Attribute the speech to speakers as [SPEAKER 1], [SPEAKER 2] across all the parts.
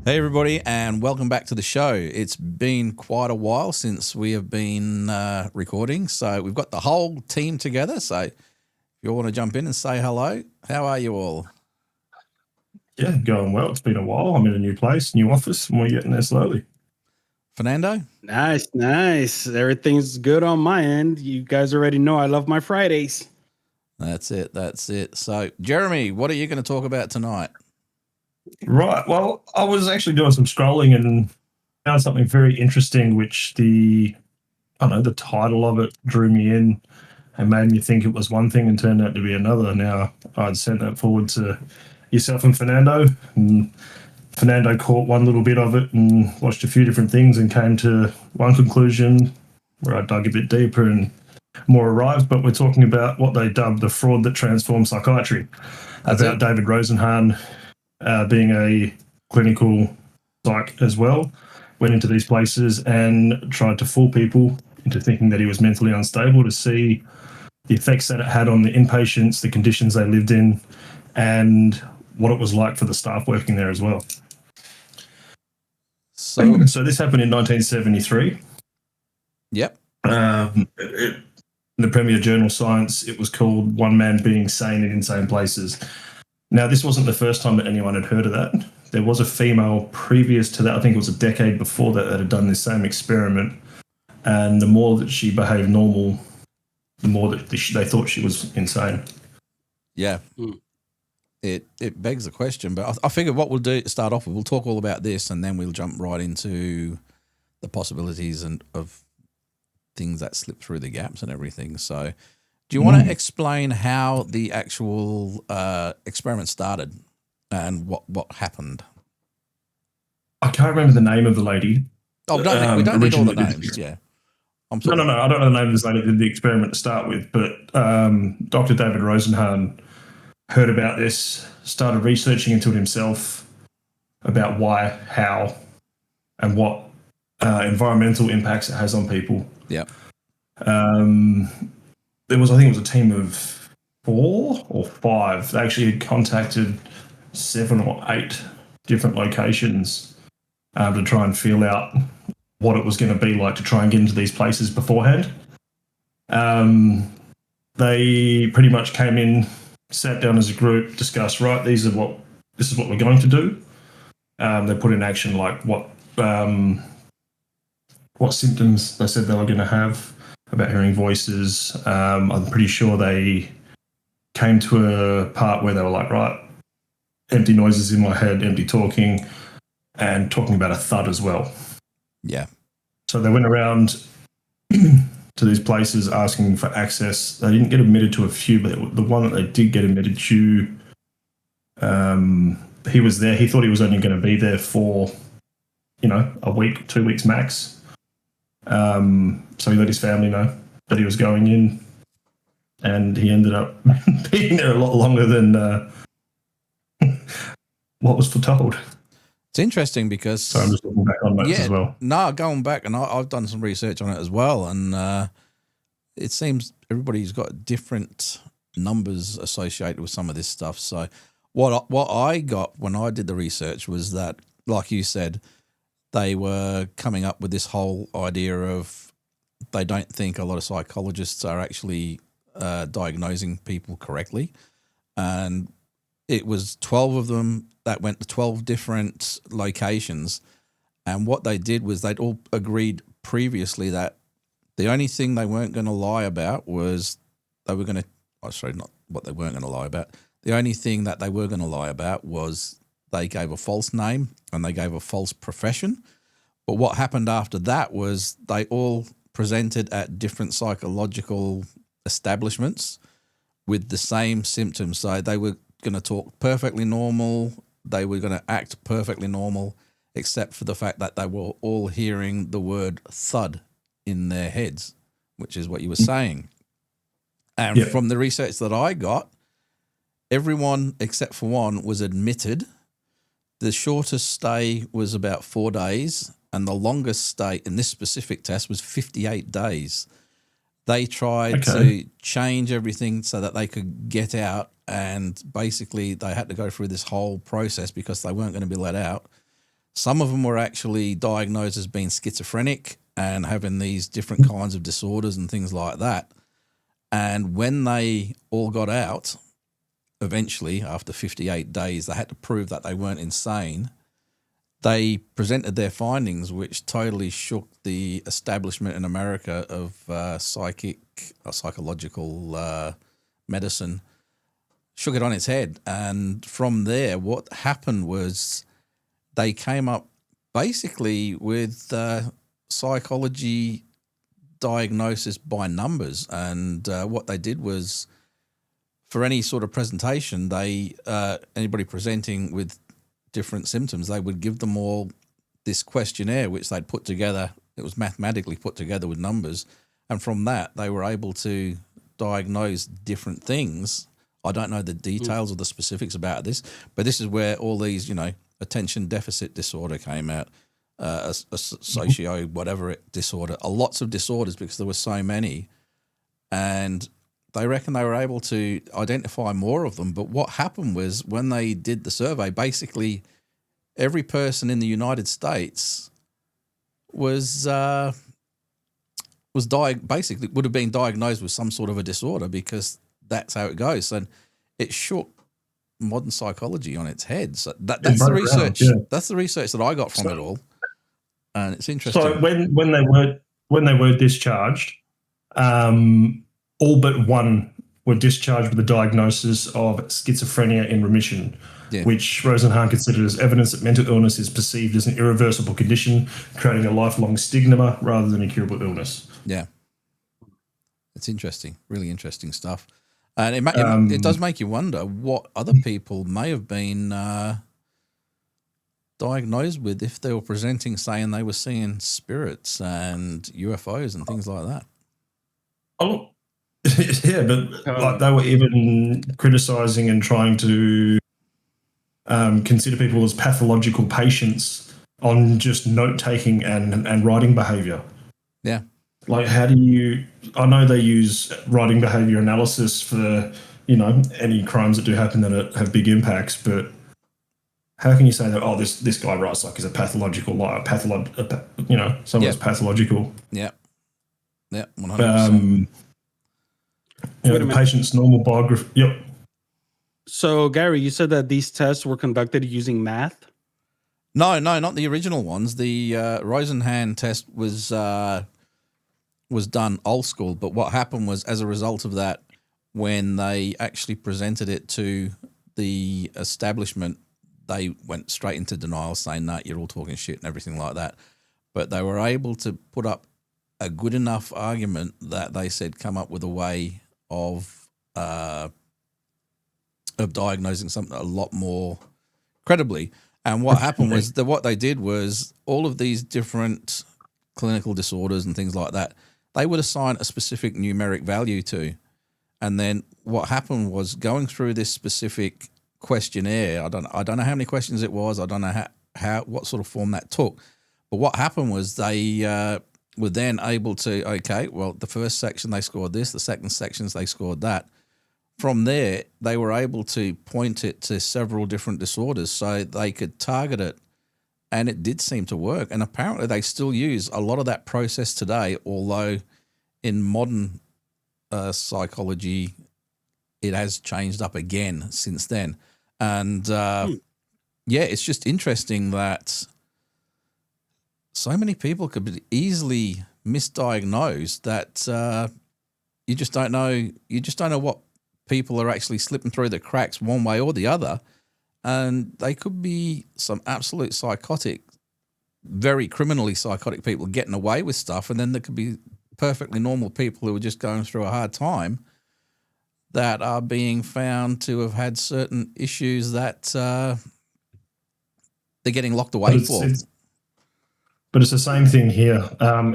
[SPEAKER 1] Hey everybody, and welcome back to the show. It's been quite a while since we have been recording, so we've got the whole team together. So if you all want to jump in and say hello, how are you all?
[SPEAKER 2] Yeah, going well. It's been a while. I'm in a new place, new office, and we're getting there slowly.
[SPEAKER 1] Fernando?
[SPEAKER 3] Nice. Everything's good on my end. You guys already know I love my Fridays.
[SPEAKER 1] That's it. So Jeremy, what are you going to talk about tonight?
[SPEAKER 2] Right. Well, I was actually doing some scrolling and found something very interesting, which the title of it drew me in and made me think it was one thing and turned out to be another. Now, I'd sent that forward to yourself and Fernando caught one little bit of it and watched a few different things and came to one conclusion where I dug a bit deeper and more arrived. But we're talking about what they dubbed the fraud that transformed psychiatry.
[SPEAKER 1] That's
[SPEAKER 2] about
[SPEAKER 1] it.
[SPEAKER 2] David Rosenhan being a clinical psych as well, went into these places and tried to fool people into thinking that he was mentally unstable to see the effects that it had on the inpatients, the conditions they lived in, and what it was like for the staff working there as well. So this happened in 1973.
[SPEAKER 1] Yep.
[SPEAKER 2] In the Premier Journal Science, it was called One Man Being Sane in Insane Places. Now, this wasn't the first time that anyone had heard of that. There was a female previous to that, I think it was a decade before that had done this same experiment. And the more that she behaved normal, the more that they thought she was insane.
[SPEAKER 1] Yeah. It begs the question, but I figure what we'll do to start off with, we'll talk all about this and then we'll jump right into the possibilities and of things that slip through the gaps and everything. So do you want to explain how the actual experiment started and what happened?
[SPEAKER 2] I can't remember the name of the lady.
[SPEAKER 1] Oh, we don't need all the names. Yeah.
[SPEAKER 2] No. I don't know the name of this lady that did the experiment to start with, but Dr. David Rosenhan heard about this, started researching into it himself about why, how, and what environmental impacts it has on people.
[SPEAKER 1] Yeah.
[SPEAKER 2] There was, I think it was a team of 4 or 5. They actually had contacted 7 or 8 different locations to try and feel out what it was going to be like to try and get into these places beforehand. They pretty much came in, sat down as a group, discussed, right, this is what we're going to do. They put in action like what symptoms they said they were going to have, about hearing voices. I'm pretty sure they came to a part where they were like, right, empty noises in my head, empty talking, and talking about a thud as well.
[SPEAKER 1] Yeah.
[SPEAKER 2] So they went around to these places asking for access. They didn't get admitted to a few, but the one that they did get admitted to, he was there. He thought he was only going to be there for, a week, 2 weeks max. So he let his family know that he was going in, and he ended up being there a lot longer than what was foretold.
[SPEAKER 1] It's interesting because...
[SPEAKER 2] So I'm just looking back on that as well.
[SPEAKER 1] No, going back, and I've done some research on it as well, and it seems everybody's got different numbers associated with some of this stuff. So what I got when I did the research was that, like you said, they were coming up with this whole idea of they don't think a lot of psychologists are actually diagnosing people correctly. And it was 12 of them that went to 12 different locations. And what they did was they'd all agreed previously that the only thing they weren't going to lie about was they were going to, not what they weren't going to lie about. The only thing that they were going to lie about was they gave a false name and they gave a false profession. But what happened after that was they all presented at different psychological establishments with the same symptoms. So they were going to talk perfectly normal. They were going to act perfectly normal, except for the fact that they were all hearing the word thud in their heads, which is what you were saying. And from the research that I got, everyone except for one was admitted. The shortest stay was about 4 days, and the longest stay in this specific test was 58 days. They tried to change everything so that they could get out, and basically they had to go through this whole process because they weren't going to be let out. Some of them were actually diagnosed as being schizophrenic and having these different kinds of disorders and things like that. And when they all got out, eventually, after 58 days, they had to prove that they weren't insane. They presented their findings, which totally shook the establishment in America of psychological medicine, shook it on its head. And from there, what happened was they came up basically with psychology diagnosis by numbers. And what they did was, for any sort of presentation, anybody presenting with different symptoms, they would give them all this questionnaire, which they'd put together. It was mathematically put together with numbers. And from that, they were able to diagnose different things. I don't know the details or the specifics about this, but this is where all these, attention deficit disorder came out, a socio whatever disorder, lots of disorders because there were so many. And they reckon they were able to identify more of them. But what happened was when they did the survey, basically every person in the United States basically would have been diagnosed with some sort of a disorder, because that's how it goes. And it shook modern psychology on its head. So that's the research. That's the research that I got from it all, and it's interesting.
[SPEAKER 2] So when they were discharged, all but one were discharged with a diagnosis of schizophrenia in remission, which Rosenhan considered as evidence that mental illness is perceived as an irreversible condition, creating a lifelong stigma rather than a curable illness.
[SPEAKER 1] Yeah. It's interesting, really interesting stuff. And it does make you wonder what other people may have been diagnosed with if they were presenting saying they were seeing spirits and UFOs and things like that.
[SPEAKER 2] Oh, yeah, but like they were even criticising and trying to consider people as pathological patients on just note-taking and writing behaviour.
[SPEAKER 1] Yeah.
[SPEAKER 2] Like, how do you... I know they use writing behaviour analysis for, any crimes that do happen that have big impacts, but how can you say that, this guy writes like he's a pathological liar, someone's pathological?
[SPEAKER 1] Yeah. Yeah, 100%.
[SPEAKER 2] The patient's normal biography. Yep.
[SPEAKER 3] So, Gary, you said that these tests were conducted using math?
[SPEAKER 1] No, not the original ones. The Rosenhan test was done old school, but what happened was, as a result of that, when they actually presented it to the establishment, they went straight into denial, saying that you're all talking shit and everything like that. But they were able to put up a good enough argument that they said come up with a way of diagnosing something a lot more credibly. And what happened was that what they did was all of these different clinical disorders and things like that, they would assign a specific numeric value to. And then what happened was, going through this specific questionnaire, I don't know how many questions it was, I don't know what sort of form that took, but what happened was they were then able to, the first section they scored this, the second sections they scored that. From there, they were able to point it to several different disorders so they could target it. And it did seem to work. And apparently they still use a lot of that process today, although in modern psychology, it has changed up again since then. And it's just interesting that so many people could be easily misdiagnosed that you just don't know what people are actually slipping through the cracks one way or the other. And they could be some absolute psychotic, very criminally psychotic people getting away with stuff. And then there could be perfectly normal people who are just going through a hard time that are being found to have had certain issues that they're getting locked away for.
[SPEAKER 2] But it's the same thing here,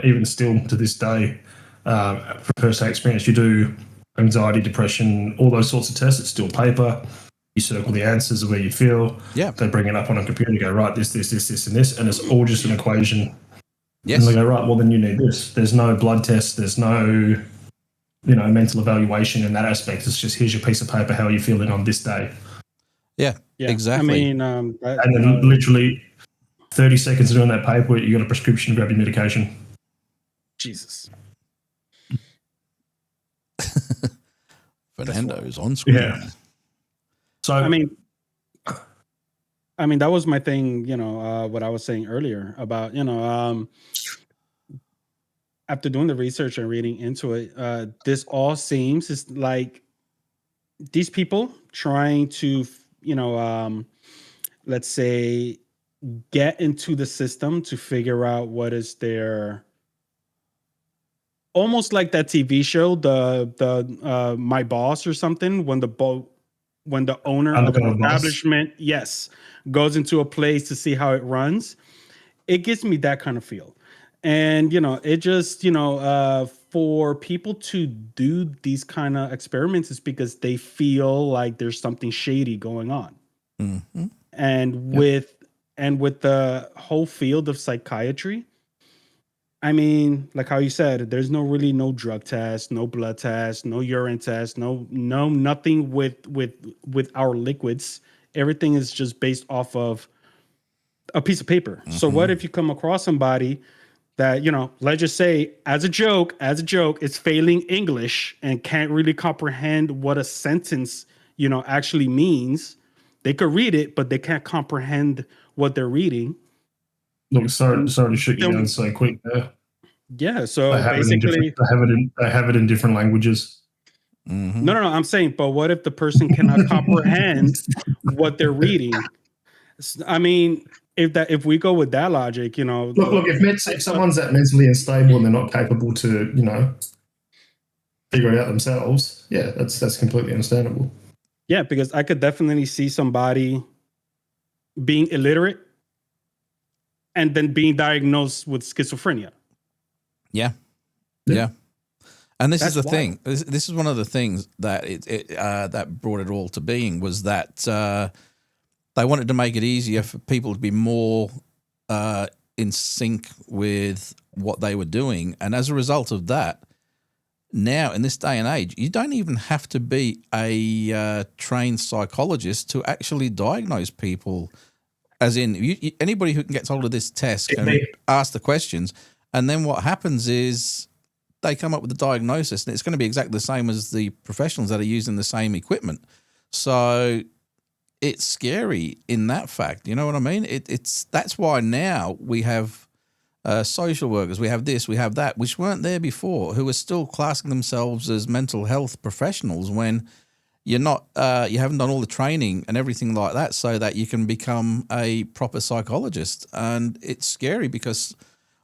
[SPEAKER 2] even still to this day. From first-hand experience, you do anxiety, depression, all those sorts of tests. It's still paper. You circle the answers of where you feel.
[SPEAKER 1] Yeah.
[SPEAKER 2] They bring it up on a computer, go, right, this, and this, and it's all just an equation.
[SPEAKER 1] Yes.
[SPEAKER 2] And they go, right, well, then you need this. There's no blood test. There's no, mental evaluation in that aspect. It's just, here's your piece of paper. How are you feeling on this day?
[SPEAKER 1] Yeah, exactly.
[SPEAKER 3] I mean,
[SPEAKER 2] and then literally, 30 seconds of doing that paperwork, you got a prescription to grab your medication.
[SPEAKER 3] Jesus.
[SPEAKER 1] Fernando's on screen.
[SPEAKER 2] Yeah. So
[SPEAKER 3] I mean, that was my thing, what I was saying earlier about, after doing the research and reading into it, this all seems is like these people trying to, let's say, get into the system to figure out what is their, almost like that TV show, the My Boss or something, when the owner of an establishment, yes, goes into a place to see how it runs. It gives me that kind of feel. And, it just, for people to do these kind of experiments is because they feel like there's something shady going on.
[SPEAKER 1] Mm-hmm.
[SPEAKER 3] And with the whole field of psychiatry, I mean, like how you said, there's no drug test, no blood test, no urine test, no nothing with our liquids. Everything is just based off of a piece of paper. Mm-hmm. So what if you come across somebody that, let's just say as a joke, is failing English and can't really comprehend what a sentence, actually means. They could read it, but they can't comprehend what they're reading.
[SPEAKER 2] Look, sorry to shoot you down so quick there.
[SPEAKER 3] Yeah, so basically
[SPEAKER 2] they have it in different languages.
[SPEAKER 1] Mm-hmm.
[SPEAKER 3] No, I'm saying, but what if the person cannot comprehend what they're reading? I mean, if we go with that logic,
[SPEAKER 2] Look, if someone's that mentally unstable and they're not capable to, figure it out themselves, yeah, that's completely understandable.
[SPEAKER 3] Yeah, because I could definitely see somebody being illiterate and then being diagnosed with schizophrenia.
[SPEAKER 1] Yeah. And this is the thing. This is one of the things that that brought it all to being, was that they wanted to make it easier for people to be more in sync with what they were doing. And as a result of that, now in this day and age, you don't even have to be a trained psychologist to actually diagnose people. As in, anybody who can get hold of this test can ask the questions. And then what happens is they come up with a diagnosis, and it's going to be exactly the same as the professionals that are using the same equipment. So it's scary in that fact. You know what I mean? That's why now we have social workers, we have this, we have that, which weren't there before, who are still classing themselves as mental health professionals when you're not. You haven't done all the training and everything like that, so that you can become a proper psychologist. And it's scary because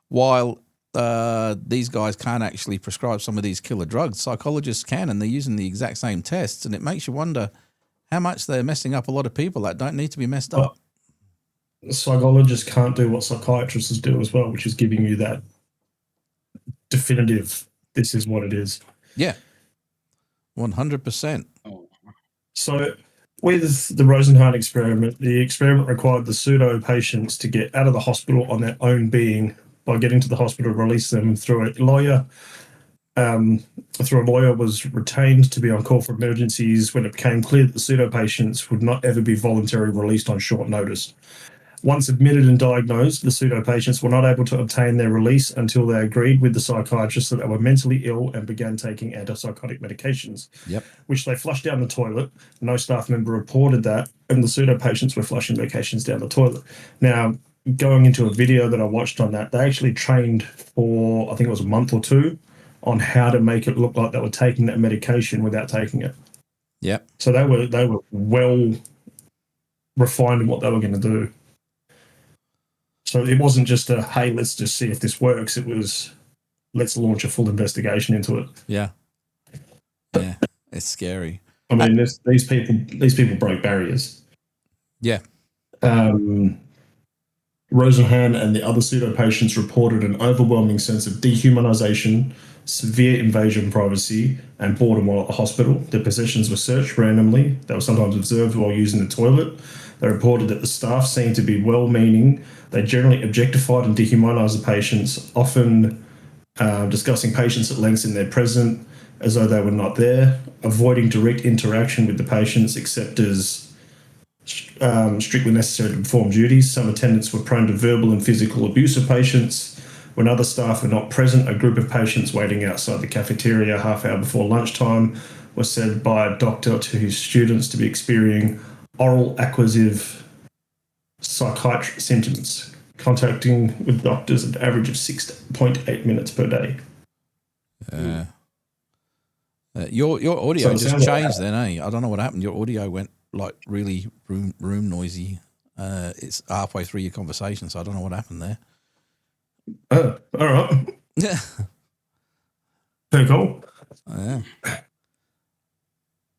[SPEAKER 1] while these guys can't actually prescribe some of these killer drugs, psychologists can, and they're using the exact same tests, and it makes you wonder how much they're messing up a lot of people that don't need to be messed up.
[SPEAKER 2] Psychologists can't do what psychiatrists do as well, which is giving you that definitive, this is what it is.
[SPEAKER 1] Yeah, 100%.
[SPEAKER 2] So with the Rosenhan experiment, the experiment required the pseudo patients to get out of the hospital on their own being by getting to the hospital, release them through a lawyer. A lawyer was retained to be on call for emergencies when it became clear that the pseudo patients would not ever be voluntarily released on short notice. Once admitted and diagnosed, the pseudo patients were not able to obtain their release until they agreed with the psychiatrist that they were mentally ill and began taking antipsychotic medications, which they flushed down the toilet. No staff member reported that, and the pseudo patients were flushing medications down the toilet. Now, going into a video that I watched on that, they actually trained for, I think it was a month or two, on how to make it look like they were taking that medication without taking it.
[SPEAKER 1] Yeah.
[SPEAKER 2] So they were well refined in what they were going to do. So it wasn't just a, hey, let's just see if this works. It was, let's launch a full investigation into it.
[SPEAKER 1] Yeah. Yeah. It's scary.
[SPEAKER 2] I mean, these people broke barriers.
[SPEAKER 1] Yeah.
[SPEAKER 2] Rosenhan and the other pseudo patients reported an overwhelming sense of dehumanization, severe invasion of privacy, and boredom while at the hospital. Their possessions were searched randomly. They were sometimes observed while using the toilet. They reported that the staff seemed to be well-meaning. They generally objectified and dehumanized the patients, often discussing patients at lengths in their present as though they were not there, avoiding direct interaction with the patients except as strictly necessary to perform duties. Some attendants were prone to verbal and physical abuse of patients. When other staff were not present, a group of patients waiting outside the cafeteria half hour before lunchtime was said by a doctor to his students to be experiencing oral acquisitive psychiatric symptoms, contacting with doctors at an average of 6.8 minutes per day.
[SPEAKER 1] Your audio
[SPEAKER 2] So it
[SPEAKER 1] just
[SPEAKER 2] sounds
[SPEAKER 1] changed
[SPEAKER 2] like
[SPEAKER 1] then, eh? I don't know what happened. Your audio went like really room noisy. It's halfway through your conversation, so I don't know what happened there.
[SPEAKER 2] Oh, all right.
[SPEAKER 1] Yeah.
[SPEAKER 2] Very cool.
[SPEAKER 1] Yeah.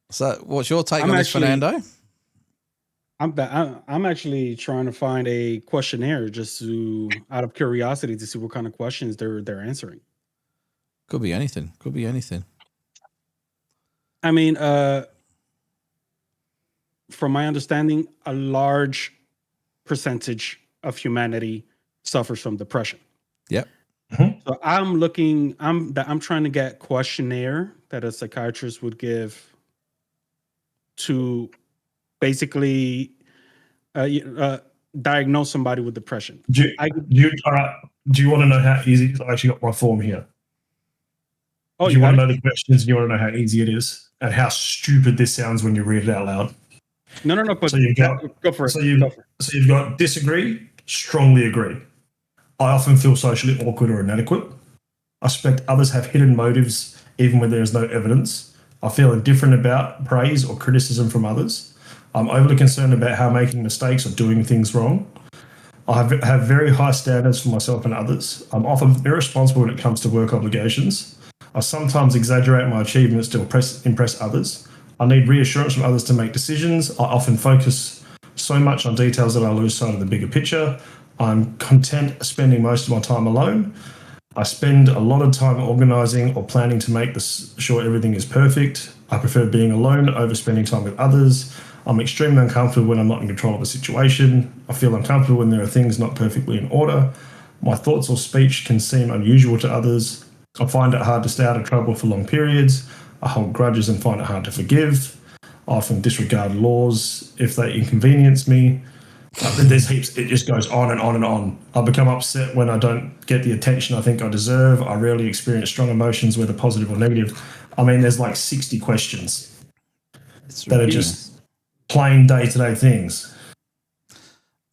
[SPEAKER 1] So, what's your take
[SPEAKER 3] I'm
[SPEAKER 1] on this,
[SPEAKER 3] actually-
[SPEAKER 1] Fernando?
[SPEAKER 3] I'm actually trying to find a questionnaire just to, out of curiosity, to see what kind of questions they're answering.
[SPEAKER 1] Could be anything. Could be anything.
[SPEAKER 3] I mean, from my understanding, a large percentage of humanity suffers from depression.
[SPEAKER 1] Yep.
[SPEAKER 3] So I'm trying to get questionnaire that a psychiatrist would give to basically diagnose somebody with depression.
[SPEAKER 2] Do you want to know how easy it is? I actually got my form here.
[SPEAKER 3] Oh,
[SPEAKER 2] Do you want to know the questions and you want to know how easy it is and how stupid this sounds when you read it out loud?
[SPEAKER 3] No. But
[SPEAKER 2] So you've got-
[SPEAKER 3] go for it.
[SPEAKER 2] So you've got disagree, strongly agree. I often feel socially awkward or inadequate. I suspect others have hidden motives even when there is no evidence. I feel indifferent about praise or criticism from others. I'm overly concerned about how making mistakes or doing things wrong. I have very high standards for myself and others. I'm often irresponsible when it comes to work obligations. I sometimes exaggerate my achievements to impress others. I need reassurance from others to make decisions. I often focus so much on details that I lose sight of the bigger picture. I'm content spending most of my time alone. I spend a lot of time organising or planning to make sure everything is perfect. I prefer being alone over spending time with others. I'm extremely uncomfortable when I'm not in control of a situation. I feel uncomfortable when there are things not perfectly in order. My thoughts or speech can seem unusual to others. I find it hard to stay out of trouble for long periods. I hold grudges and find it hard to forgive. I often disregard laws if they inconvenience me. There's heaps. It just goes on and on and on. I become upset when I don't get the attention I think I deserve. I rarely experience strong emotions, whether positive or negative. I mean, there's like 60 questions that are just plain day-to-day things.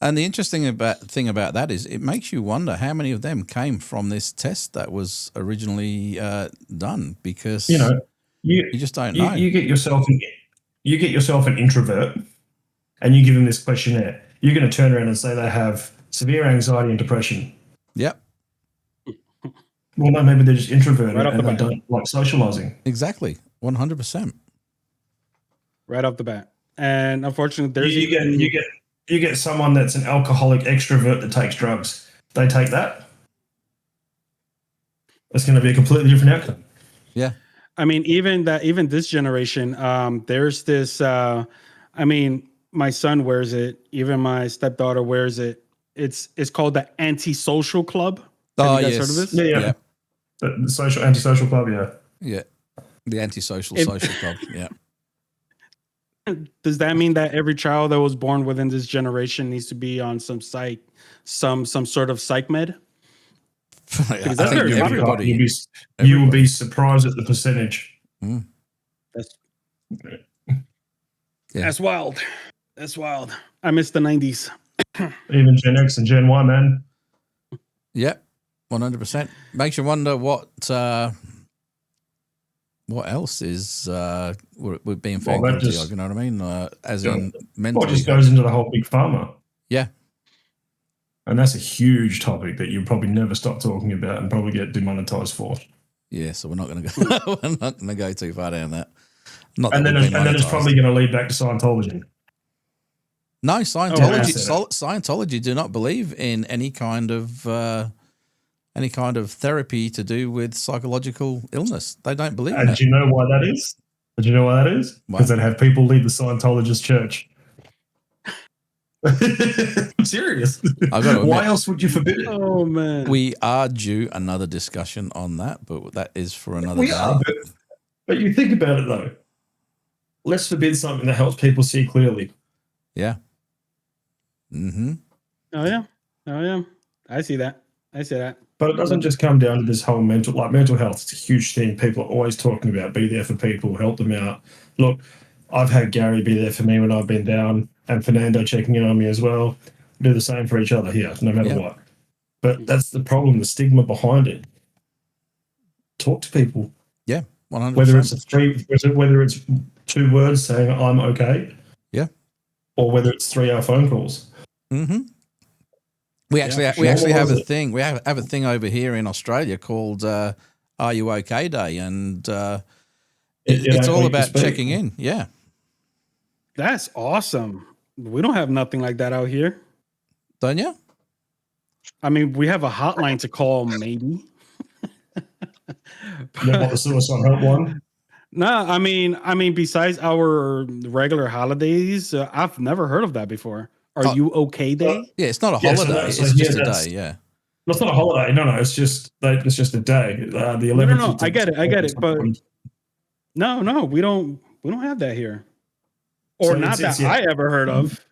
[SPEAKER 1] And the interesting thing about that is it makes you wonder how many of them came from this test that was originally done, because you just don't know.
[SPEAKER 2] You get yourself an introvert and you give them this questionnaire. You're going to turn around and say they have severe anxiety and depression.
[SPEAKER 1] Yep.
[SPEAKER 2] Well, no, maybe they're just introverted
[SPEAKER 3] Right off
[SPEAKER 2] and
[SPEAKER 3] the
[SPEAKER 2] they
[SPEAKER 3] bat.
[SPEAKER 2] don't like socializing.
[SPEAKER 1] Exactly. 100%.
[SPEAKER 3] Right off the bat. And unfortunately, there's
[SPEAKER 2] You get someone that's an alcoholic extrovert that takes drugs. They take that. It's going to be a completely different outcome.
[SPEAKER 1] Yeah.
[SPEAKER 3] I mean, even this generation, there's this. I mean, my son wears it. Even my stepdaughter wears it. It's called the antisocial club. Have you guys heard of this?
[SPEAKER 2] Yeah. The antisocial club. Yeah.
[SPEAKER 1] Yeah. The antisocial social club. Yeah.
[SPEAKER 3] Does that mean that every child that was born within this generation needs to be on some sort of psych med?
[SPEAKER 1] I
[SPEAKER 3] that's
[SPEAKER 1] think
[SPEAKER 3] very
[SPEAKER 1] everybody.
[SPEAKER 2] You will be surprised at the percentage.
[SPEAKER 1] Mm.
[SPEAKER 3] That's wild. That's wild. I miss the 90s.
[SPEAKER 2] Even Gen X and Gen Y, man.
[SPEAKER 1] Yep. 100%. Makes you wonder what else is we're being found guilty of, you know what I mean? As in mentally.
[SPEAKER 2] Well, it just goes into the whole big pharma.
[SPEAKER 1] Yeah.
[SPEAKER 2] And that's a huge topic that you'll probably never stop talking about and probably get demonetized for.
[SPEAKER 1] Yeah, so we're not going to go. We're not going to go too far down that.
[SPEAKER 2] And then it's probably going to lead back to Scientology.
[SPEAKER 1] No, Scientology do not believe in any kind of therapy to do with psychological illness. They don't believe in it.
[SPEAKER 2] And do you know why that is? Because they'd have people lead the Scientologist church. I'm serious. Why else would you forbid it?
[SPEAKER 3] Oh man,
[SPEAKER 1] we are due another discussion on that, but that is for another day.
[SPEAKER 2] But you think about it though. Let's forbid something that helps people see clearly.
[SPEAKER 1] Yeah. Mm-hmm.
[SPEAKER 3] Oh yeah. Oh yeah. I see that.
[SPEAKER 2] But it doesn't just come down to this whole mental health. It's a huge thing. People are always talking about be there for people, help them out. Look, I've had Gary be there for me when I've been down, and Fernando checking in on me as well. We do the same for each other here, no matter what. But that's the problem, the stigma behind it. Talk to people.
[SPEAKER 1] Yeah, 100%.
[SPEAKER 2] Whether it's 2 words saying I'm okay.
[SPEAKER 1] Yeah.
[SPEAKER 2] Or whether it's 3-hour phone calls.
[SPEAKER 1] Mm-hmm. We actually have a thing. We have a thing over here in Australia called "Are You OK Day," and it's all about checking in. Yeah,
[SPEAKER 3] that's awesome. We don't have nothing like that out here,
[SPEAKER 1] don't you?
[SPEAKER 3] I mean, we have a hotline to call, maybe.
[SPEAKER 2] The suicide helpline.
[SPEAKER 3] No, I mean, besides our regular holidays, I've never heard of that before. Are you okay day?
[SPEAKER 1] Yeah, it's not a holiday. It's just a day. Yeah,
[SPEAKER 2] it's not a holiday. No, it's just a day. The 11th.
[SPEAKER 3] No, I get it. But no, we don't have that here, or so not that I ever heard of.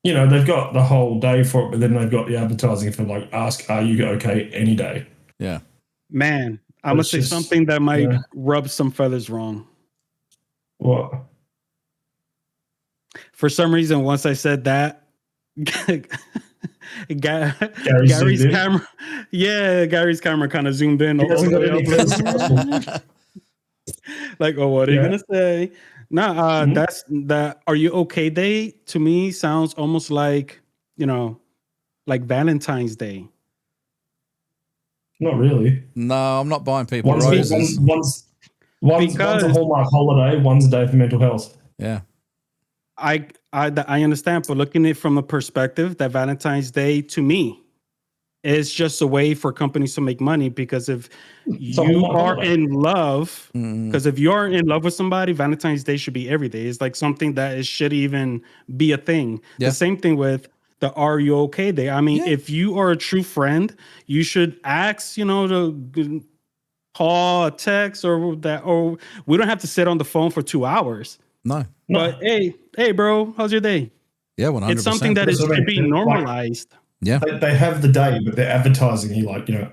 [SPEAKER 2] You know, they've got the whole day for it, but then they've got the advertising for like ask, "Are you okay?" any day.
[SPEAKER 1] Yeah,
[SPEAKER 3] man, I'm gonna say something that might rub some feathers wrong.
[SPEAKER 2] What?
[SPEAKER 3] For some reason, once I said that, Gary's camera, Gary's camera kind of zoomed in. Like, oh, what are you gonna say? No, that's that. Are you okay day? To me, sounds almost like, like Valentine's Day.
[SPEAKER 2] Not really.
[SPEAKER 1] No, I'm not buying people roses.
[SPEAKER 2] One's a Hallmark holiday. One's a day for mental health.
[SPEAKER 1] Yeah.
[SPEAKER 3] I understand, but looking at it from a perspective that Valentine's Day to me is just a way for companies to make money, because if you are in love, if you're in love with somebody, Valentine's Day should be every day. It's like something that should even be a thing. Yeah. The same thing with the Are You Okay Day. I mean, if you are a true friend, you should ask, to call, text, or that, or we don't have to sit on the phone for 2 hours.
[SPEAKER 1] No.
[SPEAKER 3] But hey, bro, how's your day?
[SPEAKER 1] Yeah, 100%.
[SPEAKER 3] It's something that should be normalized.
[SPEAKER 1] Yeah,
[SPEAKER 2] they have the day, but they're advertising you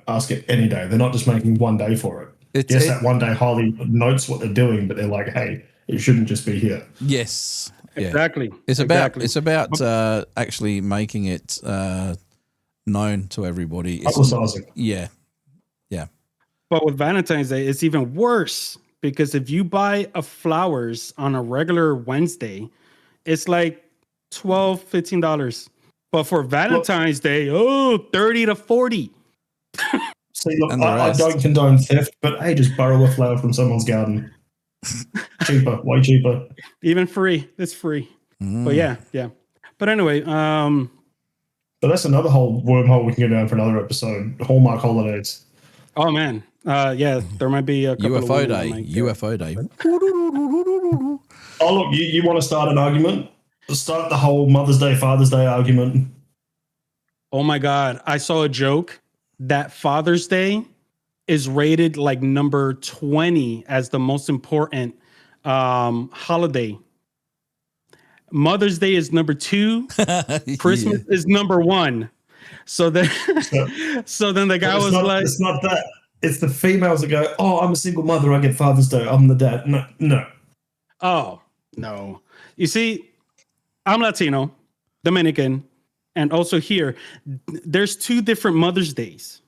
[SPEAKER 2] ask it any day. They're not just making one day for it. That one day highly notes what they're doing, but they're like, hey, it shouldn't just be here.
[SPEAKER 1] Yes, yeah.
[SPEAKER 3] Exactly.
[SPEAKER 1] It's about actually making it known to everybody.
[SPEAKER 2] Publicizing.
[SPEAKER 1] Yeah.
[SPEAKER 3] But with Valentine's Day, it's even worse, because if you buy flowers on a regular Wednesday, it's like $12, $15. But for Valentine's Day, $30 to $40.
[SPEAKER 2] See, look, I don't condone theft, but hey, just borrow a flower from someone's garden. Cheaper, way cheaper.
[SPEAKER 3] Even free. It's free. But yeah. But anyway,
[SPEAKER 2] but that's another whole wormhole we can go down for another episode. Hallmark holidays.
[SPEAKER 3] Oh man. There might be a couple
[SPEAKER 1] UFO day. UFO day.
[SPEAKER 2] Oh look, you want to start an argument? Start the whole Mother's Day, Father's Day argument.
[SPEAKER 3] Oh my God. I saw a joke that Father's Day is rated like number 20 as the most important holiday. Mother's Day is number 2. Christmas is number 1. So then the guy was like,
[SPEAKER 2] it's not that. It's the females that go, oh, I'm a single mother, I get Father's Day, I'm the dad. No.
[SPEAKER 3] Oh, no. You see, I'm Latino, Dominican, and also here, there's 2 different Mother's Days.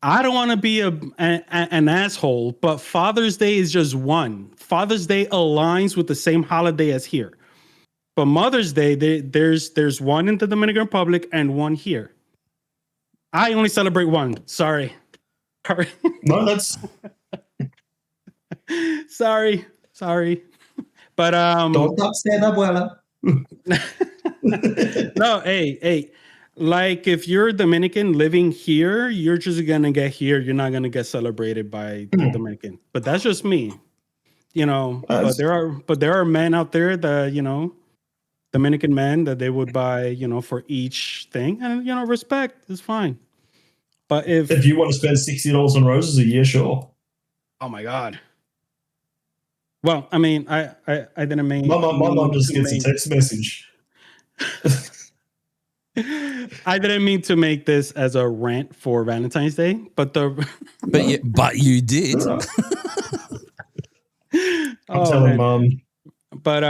[SPEAKER 3] I don't want to be an asshole, but Father's Day is just one. Father's Day aligns with the same holiday as here. But Mother's Day, there's one in the Dominican Republic and one here. I only celebrate one. Sorry.
[SPEAKER 2] No, that's...
[SPEAKER 3] Sorry. But
[SPEAKER 2] don't upset abuela.
[SPEAKER 3] No, hey. Like if you're Dominican living here, you're just gonna get here. You're not gonna get celebrated by the Dominican. But that's just me. But there are men out there that, Dominican men that they would buy, for each thing. And respect is fine. But if
[SPEAKER 2] you want to spend $60 on roses a year, sure.
[SPEAKER 3] Oh my God. Well, I mean, I didn't mean.
[SPEAKER 2] My mom just gets a text message.
[SPEAKER 3] I didn't mean to make this as a rant for Valentine's Day, but
[SPEAKER 1] but you did.
[SPEAKER 2] I'm telling Mom.
[SPEAKER 3] But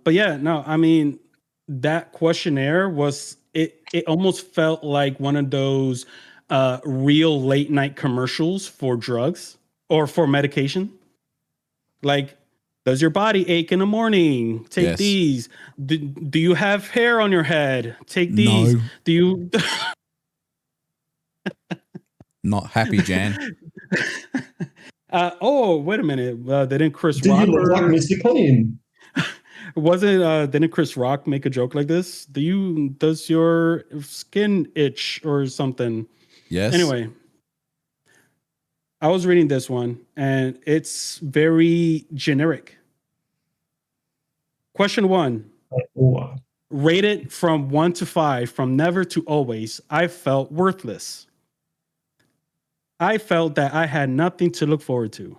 [SPEAKER 3] yeah, no, I mean that questionnaire was it almost felt like one of those real late night commercials for drugs or for medication. Like, does your body ache in the morning? Take
[SPEAKER 1] Yes.
[SPEAKER 3] these. Do you have hair on your head? Take these.
[SPEAKER 1] No.
[SPEAKER 3] Do you
[SPEAKER 1] Not happy, Jan.
[SPEAKER 3] oh, wait a minute. Didn't Chris
[SPEAKER 2] Do
[SPEAKER 3] Rock
[SPEAKER 2] you look like Mr. Clean?
[SPEAKER 3] didn't Chris Rock make a joke like this? Does your skin itch or something?
[SPEAKER 1] Yes.
[SPEAKER 3] Anyway, I was reading this one and it's very generic. Question 1. Rated from 1 to 5, from never to always, I felt worthless. I felt that I had nothing to look forward to.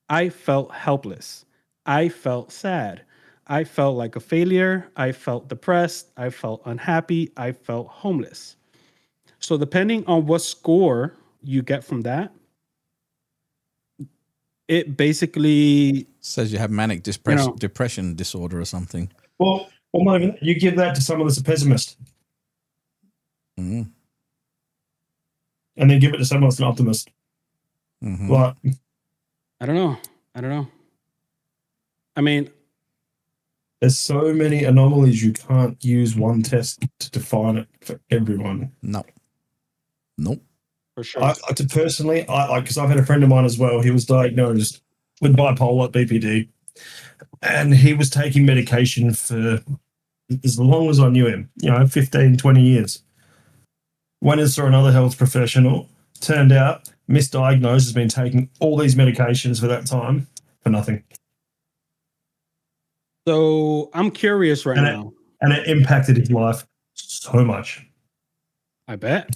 [SPEAKER 3] I felt helpless. I felt sad. I felt like a failure. I felt depressed. I felt unhappy. I felt homeless. So depending on what score you get from that, it basically
[SPEAKER 1] says you have manic depression disorder or something.
[SPEAKER 2] Well, not even, you give that to someone that's a pessimist.
[SPEAKER 1] Mm.
[SPEAKER 2] And then give it to someone that's an optimist.
[SPEAKER 1] Mm-hmm.
[SPEAKER 2] Like,
[SPEAKER 3] I don't know. I mean,
[SPEAKER 2] there's so many anomalies, you can't use one test to define it for everyone.
[SPEAKER 1] No. Nope.
[SPEAKER 3] For sure.
[SPEAKER 2] Personally, because I've had a friend of mine as well. He was diagnosed with bipolar, BPD, and he was taking medication for as long as I knew him, 15, 20 years. Went and saw another health professional. Turned out, misdiagnosed, has been taking all these medications for that time for nothing.
[SPEAKER 3] So I'm curious now.
[SPEAKER 2] And it impacted his life so much.
[SPEAKER 3] I bet.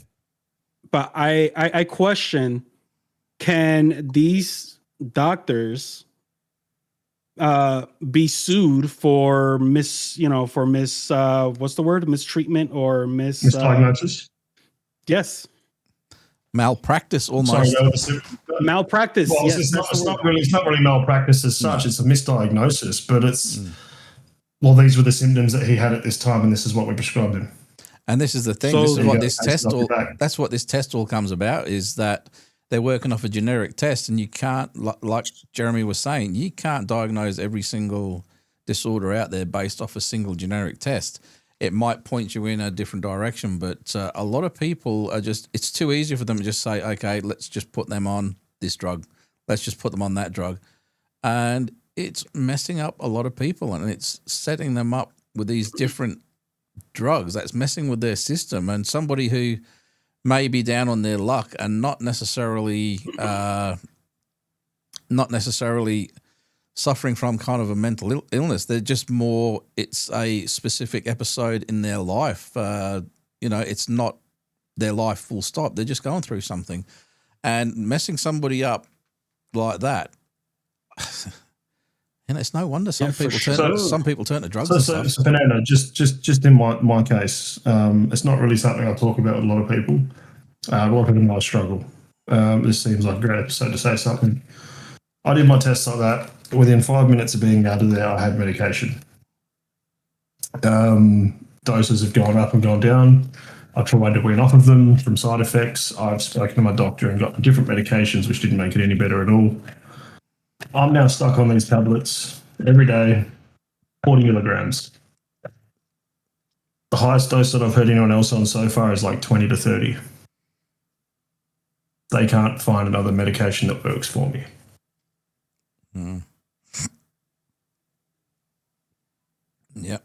[SPEAKER 3] But I question, can these doctors be sued for what's the word? Mistreatment or
[SPEAKER 2] misdiagnosis?
[SPEAKER 3] Yes.
[SPEAKER 1] Malpractice almost.
[SPEAKER 3] Malpractice.
[SPEAKER 2] Well,
[SPEAKER 3] yes,
[SPEAKER 2] it's not really malpractice as such. No. It's a misdiagnosis, but it's well, these were the symptoms that he had at this time, and this is what we prescribed him.
[SPEAKER 1] And this is the thing. So this is what this test all. That's what this test all comes about. Is that they're working off a generic test, and you can't, like Jeremy was saying, you can't diagnose every single disorder out there based off a single generic test. It might point you in a different direction, but a lot of people are just, it's too easy for them to just say, okay, let's just put them on this drug. Let's just put them on that drug. And it's messing up a lot of people, and it's setting them up with these different drugs. That's messing with their system. And somebody who may be down on their luck and not necessarily suffering from kind of a mental illness. They're just more, it's a specific episode in their life. It's not their life full stop. They're just going through something. And messing somebody up like that, it's no wonder some people turn to drugs.
[SPEAKER 2] So Fernando, just in my case, it's not really something I talk about with a lot of people. A lot of people might struggle. This seems like a great episode to say something. I did my tests like that. Within 5 minutes of being out of there, I had medication. Doses have gone up and gone down. I tried to wean off of them from side effects. I've spoken to my doctor and got different medications, which didn't make it any better at all. I'm now stuck on these tablets every day, 40 milligrams. The highest dose that I've heard anyone else on so far is like 20 to 30. They can't find another medication that works for me.
[SPEAKER 1] Mm. Yep.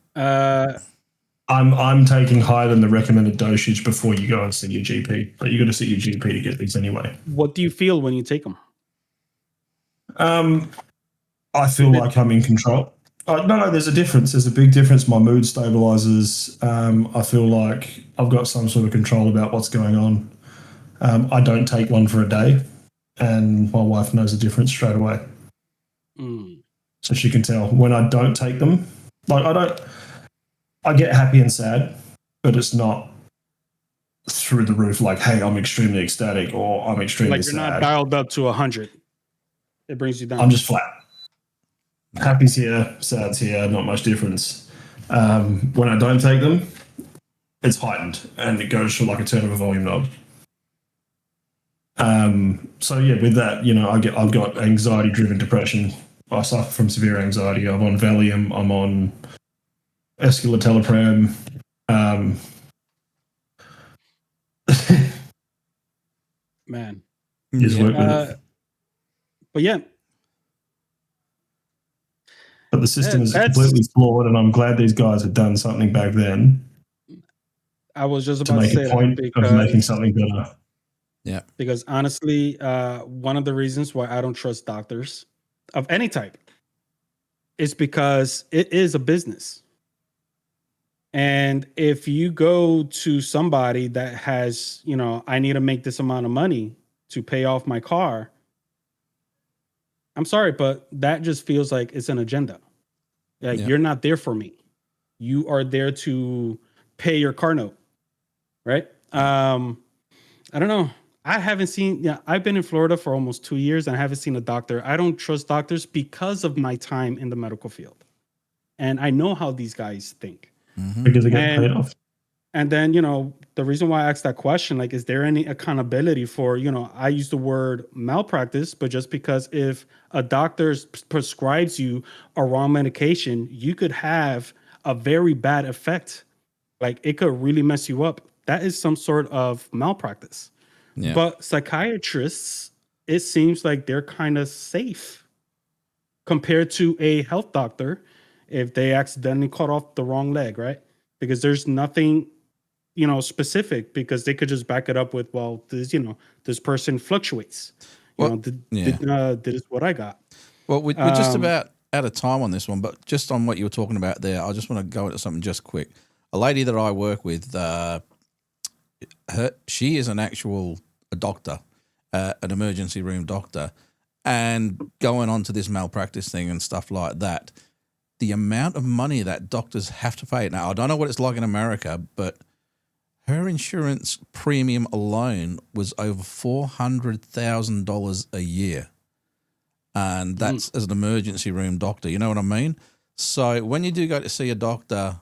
[SPEAKER 2] I'm taking higher than the recommended dosage before you go and see your GP. But you got to see your GP to get these anyway.
[SPEAKER 3] What do you feel when you take them?
[SPEAKER 2] I feel like I'm in control. No, there's a difference. There's a big difference. My mood stabilizes. I feel like I've got some sort of control about what's going on. I don't take one for a day, and my wife knows the difference straight away. So she can tell when I don't take them. Like I get happy and sad, but it's not through the roof. Like, hey, I'm extremely ecstatic or I'm extremely
[SPEAKER 3] Like you're
[SPEAKER 2] sad.
[SPEAKER 3] not dialed up to 100. It brings you down.
[SPEAKER 2] I'm just flat. Happy's here, sad's here, not much difference. When I don't take them, it's heightened and it goes through like a turn of a volume knob. So yeah, with that, I've got anxiety-driven depression. I suffer from severe anxiety. I'm on Valium. I'm on escitalopram.
[SPEAKER 3] Man.
[SPEAKER 2] Just work with it.
[SPEAKER 3] But yeah.
[SPEAKER 2] But the system is completely flawed, and I'm glad these guys had done something back then.
[SPEAKER 3] I was just about
[SPEAKER 2] to make
[SPEAKER 3] to say
[SPEAKER 2] a point of making something better.
[SPEAKER 1] Yeah.
[SPEAKER 3] Because honestly, one of the reasons why I don't trust doctors of any type is because it is a business. And if you go to somebody that has, I need to make this amount of money to pay off my car, I'm sorry, but that just feels like it's an agenda. Like you're not there for me. You are there to pay your car note, right? I don't know. I haven't seen, I've been in Florida for almost 2 years and I haven't seen a doctor. I don't trust doctors because of my time in the medical field. And I know how these guys think.
[SPEAKER 1] Mm-hmm.
[SPEAKER 2] Because they get paid off.
[SPEAKER 3] And then, the reason why I asked that question, like, is there any accountability for, I use the word malpractice, but just because if a doctor prescribes you a wrong medication, you could have a very bad effect. Like it could really mess you up. That is some sort of malpractice. Yeah. But psychiatrists, it seems like they're kind of safe compared to a health doctor if they accidentally cut off the wrong leg, right? Because there's nothing, specific, because they could just back it up with, well, this person fluctuates. This is what I got.
[SPEAKER 1] Well, we're just about out of time on this one, but just on what you were talking about there, I just want to go into something just quick. A lady that I work with, she is a doctor, an emergency room doctor, and going on to this malpractice thing and stuff like that, the amount of money that doctors have to pay. Now, I don't know what it's like in America, but her insurance premium alone was over $400,000 a year. And that's as an emergency room doctor. You know what I mean? So when you do go to see a doctor,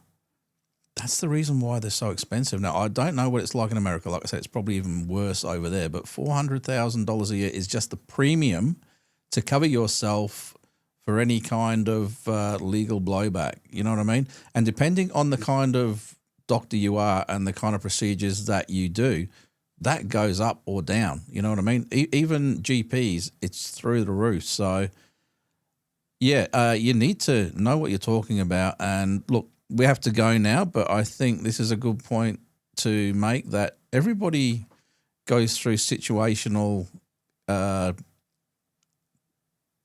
[SPEAKER 1] that's the reason why they're so expensive. Now, I don't know what it's like in America. Like I said, it's probably even worse over there. But $400,000 a year is just the premium to cover yourself for any kind of legal blowback. You know what I mean? And depending on the kind of doctor you are and the kind of procedures that you do, that goes up or down. You know what I mean? Even GPs, it's through the roof. So, you need to know what you're talking about. And look, we have to go now, but I think this is a good point to make, that everybody goes through situational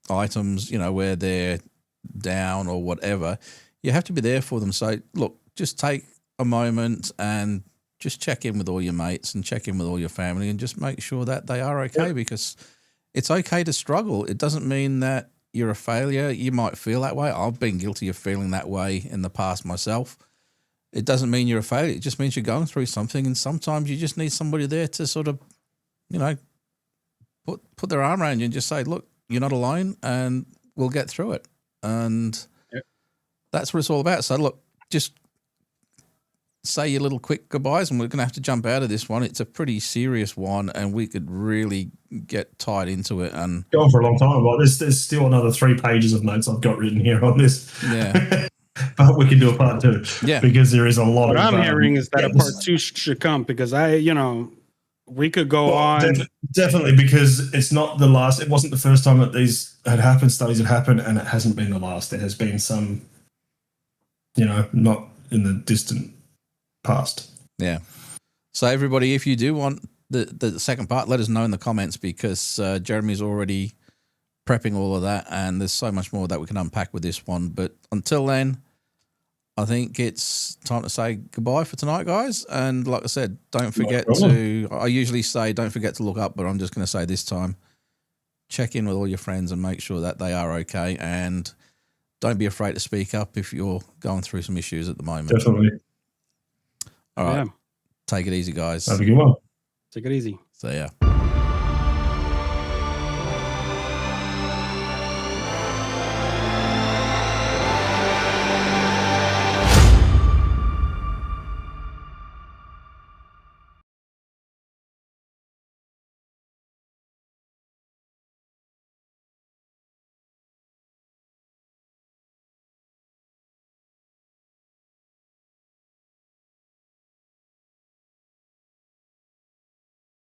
[SPEAKER 1] items, where they're down or whatever. You have to be there for them. So, look, just take a moment and just check in with all your mates and check in with all your family and just make sure that they are okay, because it's okay to struggle. It doesn't mean that you're a failure. You might feel that way. I've been guilty of feeling that way in the past myself. It doesn't mean you're a failure. It just means you're going through something, and sometimes you just need somebody there to sort of, put their arm around you and just say, look, you're not alone and we'll get through it. And that's what it's all about. So look, just say your little quick goodbyes, and we're going to have to jump out of this one. It's a pretty serious one, and we could really get tied into it. And
[SPEAKER 2] go on for a long time. Well, there's still another 3 pages of notes I've got written here on this.
[SPEAKER 1] Yeah.
[SPEAKER 2] But we can do a part 2.
[SPEAKER 1] Yeah.
[SPEAKER 2] Because there is a lot
[SPEAKER 3] what
[SPEAKER 2] of...
[SPEAKER 3] What I'm hearing is that a part 2 should come, because we could go on.
[SPEAKER 2] Definitely, because it's not the last. It wasn't the first time that these had happened, studies had happened, and it hasn't been the last. There has been some, not in the distant past.
[SPEAKER 1] Yeah. So everybody, if you do want the second part, let us know in the comments, because Jeremy's already prepping all of that, and there's so much more that we can unpack with this one. But until then, I think it's time to say goodbye for tonight, guys. And like I said, don't forget I usually say don't forget to look up, but I'm just going to say this time, check in with all your friends and make sure that they are okay. And don't be afraid to speak up if you're going through some issues at the moment.
[SPEAKER 2] Definitely.
[SPEAKER 1] All right.
[SPEAKER 3] Yeah.
[SPEAKER 1] Take it easy, guys.
[SPEAKER 2] Have a good one.
[SPEAKER 3] Take it easy.
[SPEAKER 1] See ya.